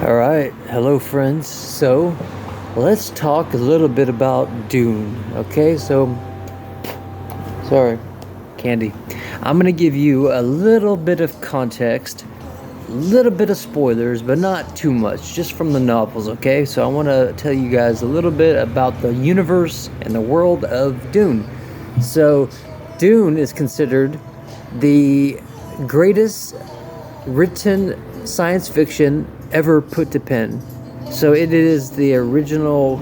All right, hello friends. So let's talk a little bit about Dune. Okay, so sorry, candy. I'm gonna give you a little bit of context, a little bit of spoilers, but not too much, just from the novels. Okay, so I want to tell you guys a little bit about the universe and the world of Dune. So, Dune is considered the greatest written science fiction ever put to pen. So it is the original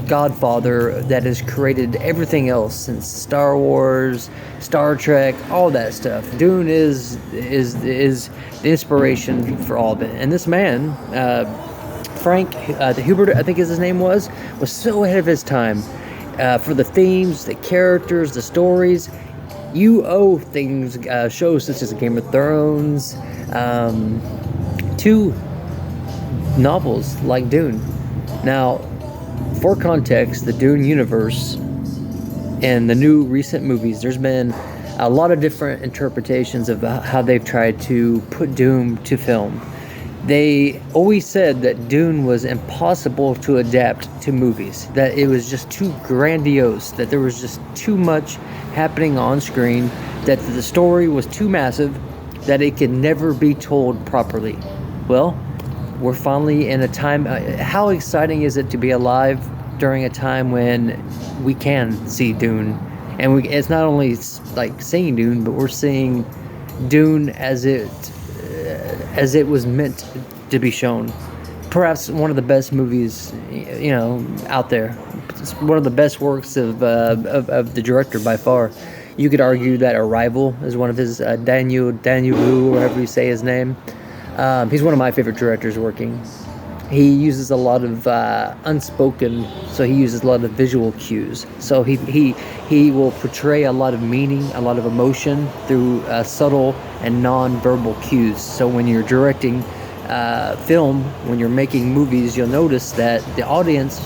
godfather that has created everything else since Star Wars, Star Trek, all that stuff. Dune is the inspiration for all of it. And this man, Frank the Hubert, I think his name was so ahead of his time for the themes, the characters, the stories. You owe things, shows such as Game of Thrones, to novels like Dune. Now, for context, the Dune universe and the new recent movies, there's been a lot of different interpretations of how they've tried to put Dune to film. They always said that Dune was impossible to adapt to movies, that it was just too grandiose, that there was just too much happening on screen, that the story was too massive, that it could never be told properly. Well, we're finally in a time. How exciting is it to be alive during a time when we can see Dune, and it's not only like seeing Dune, but we're seeing Dune as it was meant to be shown. Perhaps one of the best movies, out there. It's one of the best works of the director by far. You could argue that Arrival is one of his, Daniel Wu, or however you say his name. He's one of my favorite directors working. He uses a lot of unspoken, so he uses a lot of visual cues. So he will portray a lot of meaning, a lot of emotion through subtle and non-verbal cues. So when you're directing film, when you're making movies, you'll notice that the audience,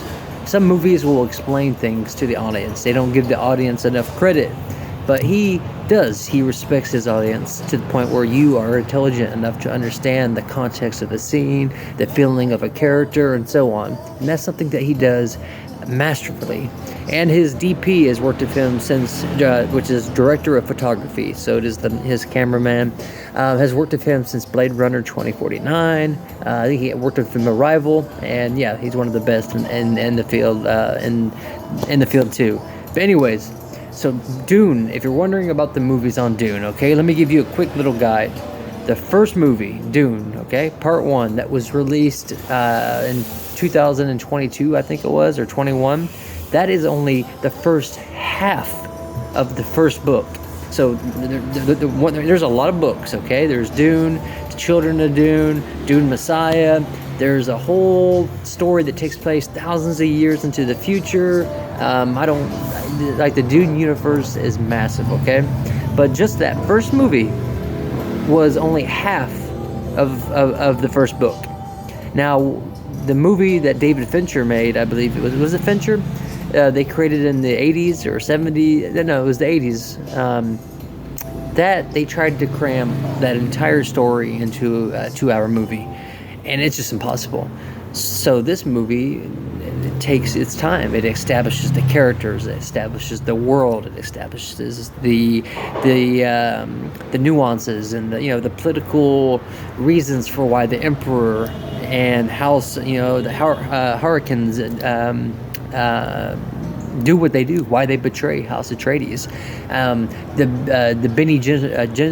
some movies will explain things to the audience. They don't give the audience enough credit. But he does. He respects his audience to the point where you are intelligent enough to understand the context of a scene, the feeling of a character, and so on. And that's something that he does masterfully. And his DP has worked with him since, which is director of photography. So it is his cameraman. Has worked with him since Blade Runner 2049. I think he worked with him Arrival, and yeah, he's one of the best in the field. In the field too. But anyways. So Dune, if you're wondering about the movies on Dune, okay, let me give you a quick little guide. The first movie, Dune, okay, part 1, that was released in 2022, I think it was, or 21. That is only the first half of the first book. So there's a lot of books, okay? There's Dune, The Children of Dune, Dune Messiah. There's a whole story that takes place thousands of years into the future. The Dune universe is massive, okay? But just that first movie was only half of the first book. Now, the movie that David Fincher made, I believe was it Fincher? They created in the 80s or 70s. No, it was the 80s. That they tried to cram that entire story into a 2-hour movie, and it's just impossible. So this movie, it takes its time. It establishes the characters, it establishes the world, it establishes the nuances and the political reasons for why the Emperor and House, the Hurricanes do what they do, why they betray House Atreides. The Benny